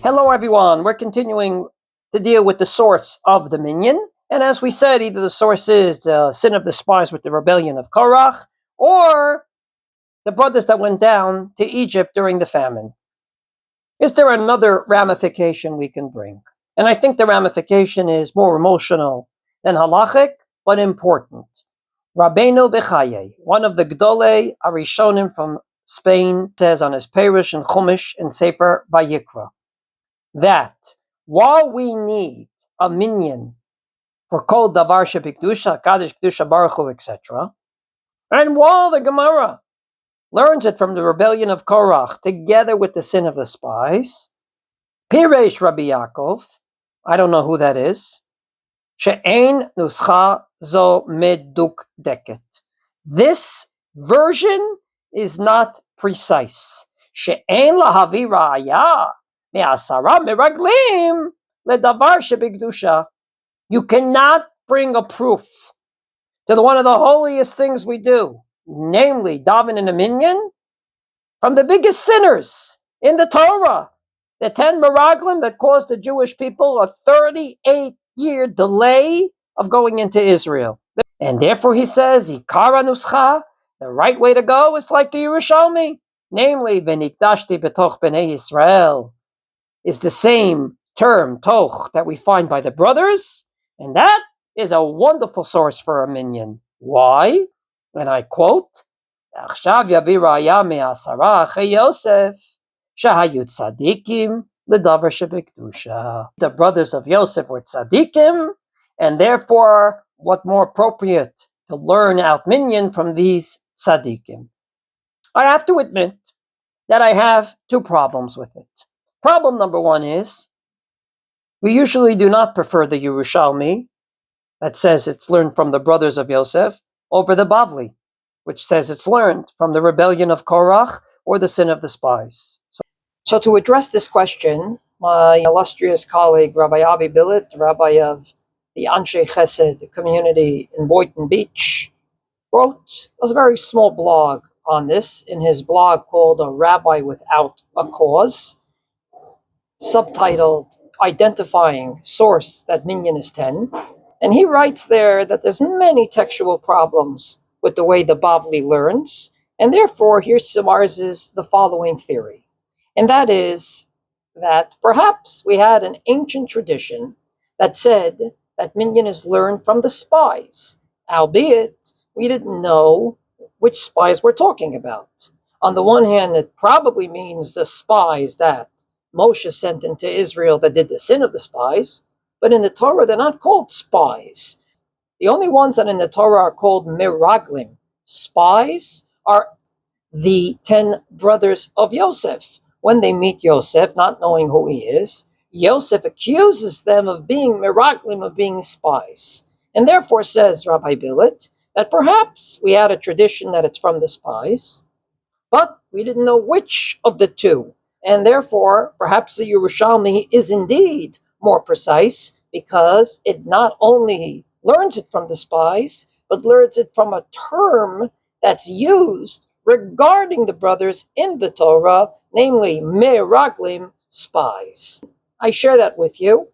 Hello everyone, we're continuing to deal with the source of the Minyan. And as we said, either the source is the sin of the spies with the rebellion of Korach, or the brothers that went down to Egypt during the famine. Is there another ramification we can bring? And I think the ramification is more emotional than halachic, but important. Rabbeinu Bechaye, one of the Gdolei Arishonim from Spain, says on his Perush and Chumash and Sefer Vayikra, that while we need a minyan for kol davar shebikdusha, kaddish kedusha baruch hu, etc., and while the Gemara learns it from the rebellion of Korach together with the sin of the spies, Piresh Rabbi Yaakov, I don't know who that is, she'ein nuscha zo medukdeket. This version is not precise. She'ein lahavi ra'aya. You cannot bring a proof to one of the holiest things we do, namely daven in a minyan, from the biggest sinners in the Torah, the 10 meraglim that caused the Jewish people a 38-year delay of going into Israel. And therefore he says, Ikara nuscha, the right way to go is like the Yerushalmi, namely, V'nikdashti betoch b'nei Yisrael, is the same term, toch, that we find by the brothers, and that is a wonderful source for a minyan. Why? And I quote, "Achshav yavi raya me'asara achei Yosef, shahayu tzadikim ledavar shebekdusha." The brothers of Yosef were tzadikim, and therefore, what more appropriate to learn out minyan from these tzadikim? I have to admit that I have two problems with it. Problem number one is, we usually do not prefer the Yerushalmi, that says it's learned from the brothers of Yosef, over the Bavli, which says it's learned from the rebellion of Korach or the sin of the spies. So to address this question, my illustrious colleague, Rabbi Avi Billet, rabbi of the Anshe Chesed community in Boynton Beach, wrote a very small blog on this in his blog called A Rabbi Without a Cause, subtitled Identifying Source That Minyan is 10. And he writes there that there's many textual problems with the way the Bavli learns, and therefore he summarizes the following theory. And that is that perhaps we had an ancient tradition that said that Minyan is learned from the spies, albeit we didn't know which spies we're talking about. On the one hand, it probably means the spies that Moshe sent into Israel that did the sin of the spies, but in the Torah they're not called spies. The only ones that in the Torah are called meraglim, spies, are the 10 brothers of Yosef. When they meet Yosef, not knowing who he is, Yosef accuses them of being meraglim, of being spies. And therefore says Rabbi Billet that perhaps we had a tradition that it's from the spies, but we didn't know which of the two. And therefore, perhaps the Yerushalmi is indeed more precise, because it not only learns it from the spies, but learns it from a term that's used regarding the brothers in the Torah, namely meraglim, spies. I share that with you.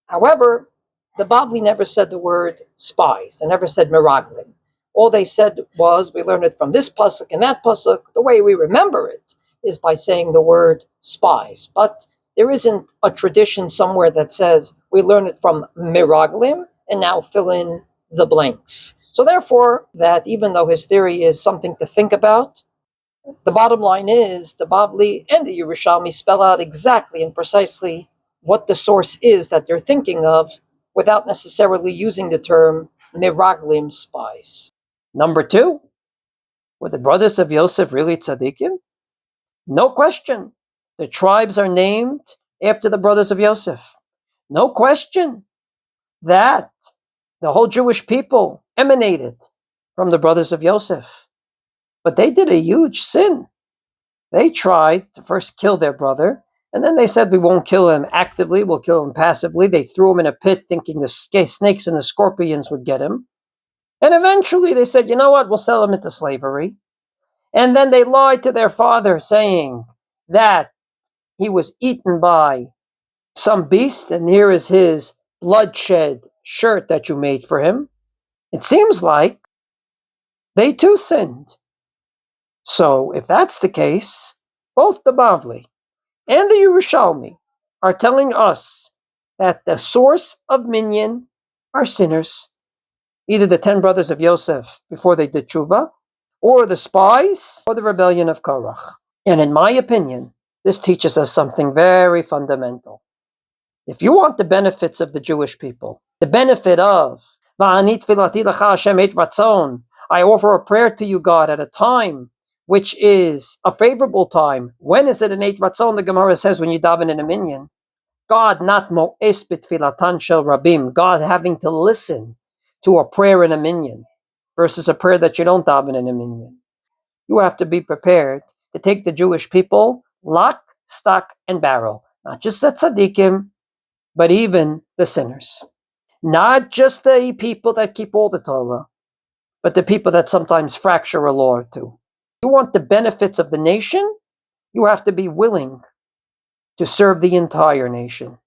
However, the Bavli never said the word spies. They never said meraglim. All they said was, we learned it from this pasuk and that pasuk. The way we remember it is by saying the word spies. But there isn't a tradition somewhere that says we learn it from meraglim and now fill in the blanks. So therefore, that even though his theory is something to think about, the bottom line is the Bavli and the Yerushalmi spell out exactly and precisely what the source is that they're thinking of without necessarily using the term meraglim, spies. Number two, were the brothers of Yosef really tzaddikim? No question. The tribes are named after the brothers of Yosef. No question that the whole Jewish people emanated from the brothers of Yosef. But they did a huge sin. They tried to first kill their brother, and then they said, we won't kill him actively, we'll kill him passively. They threw him in a pit thinking the snakes and the scorpions would get him. And eventually they said, you know what, we'll sell him into slavery. And then they lied to their father, saying that he was eaten by some beast, and here is his bloodshed shirt that you made for him. It seems like they too sinned. So if that's the case, both the Bavli and the Yerushalmi are telling us that the source of Minyan are sinners, either the 10 brothers of Yosef before they did tshuva, or the spies, or the rebellion of Korach. And in my opinion, this teaches us something very fundamental. If you want the benefits of the Jewish people, the benefit of Va'ani tfilati lecha Hashem et ratzon, I offer a prayer to you, God, at a time which is a favorable time. When is it an et ratzon? The Gemara says when you daven in a minyan. God not mo'es b'tfilatan shel rabim, God having to listen to a prayer in a minyan versus a prayer that you don't daven in a minyan. You have to be prepared to take the Jewish people lock, stock, and barrel. Not just the tzaddikim, but even the sinners. Not just the people that keep all the Torah, but the people that sometimes fracture a law or two. You want the benefits of the nation, you have to be willing to serve the entire nation,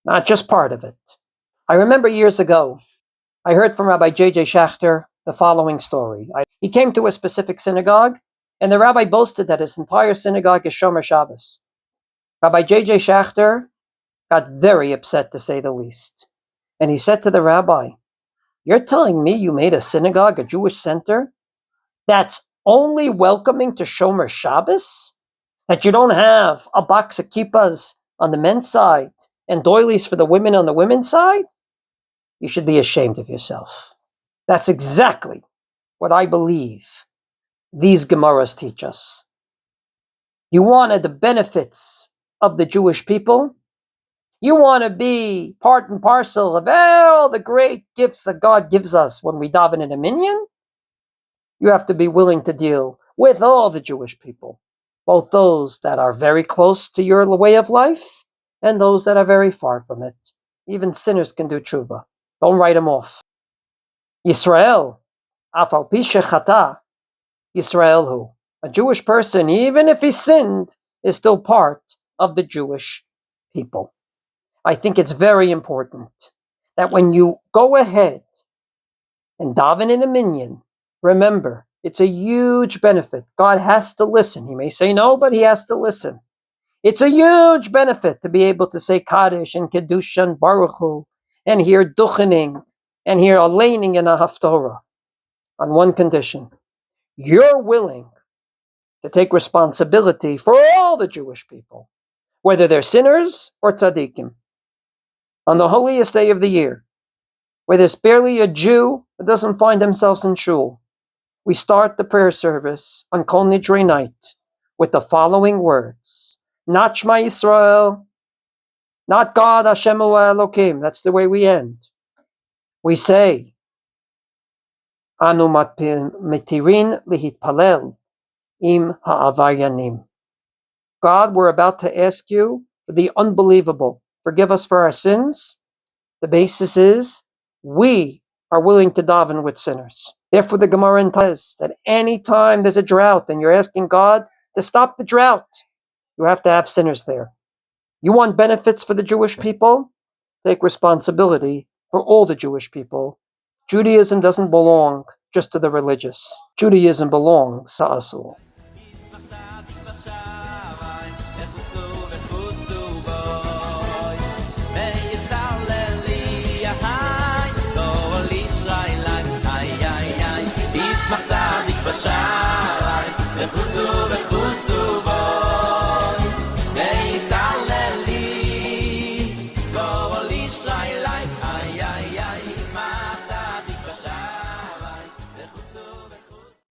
not just part of it. I remember years ago, I heard from Rabbi J.J. Schachter the following story. He came to a specific synagogue, and the rabbi boasted that his entire synagogue is Shomer Shabbos. Rabbi J.J. Schachter got very upset, to say the least. And he said to the rabbi, "You're telling me you made a synagogue, a Jewish center, that's only welcoming to Shomer Shabbos? That you don't have a box of kippahs on the men's side and doilies for the women on the women's side? You should be ashamed of yourself." That's exactly what I believe these Gemaras teach us. You wanted the benefits of the Jewish people. You want to be part and parcel of all the great gifts that God gives us when we daven in a minyan. You have to be willing to deal with all the Jewish people, both those that are very close to your way of life and those that are very far from it. Even sinners can do tshuva. Don't write them off. Yisrael, afal pi shechata, Yisrael hu. A Jewish person, even if he sinned, is still part of the Jewish people. I think it's very important that when you go ahead and daven in a minyan, remember, it's a huge benefit. God has to listen. He may say no, but he has to listen. It's a huge benefit to be able to say Kaddish and Kedusha and Baruch Hu, and hear Duchening, and hear Aleining and a Haftorah, on one condition. You're willing to take responsibility for all the Jewish people, whether they're sinners or tzaddikim. On the holiest day of the year, where there's barely a Jew that doesn't find themselves in shul, we start the prayer service on Kol Nidrei night with the following words. Not Shema Yisrael, not God Hashem Elokim. That's the way we end. We say, Anu metirin lihitpalel im ha'avaryanim. God, we're about to ask you for the unbelievable. Forgive us for our sins. The basis is we are willing to daven with sinners. Therefore, the Gemara says that any time there's a drought and you're asking God to stop the drought, you have to have sinners there. You want benefits for the Jewish people? Take responsibility for all the Jewish people. Judaism doesn't belong just to the religious. Judaism belongs to us all. Machzadik b'shalai,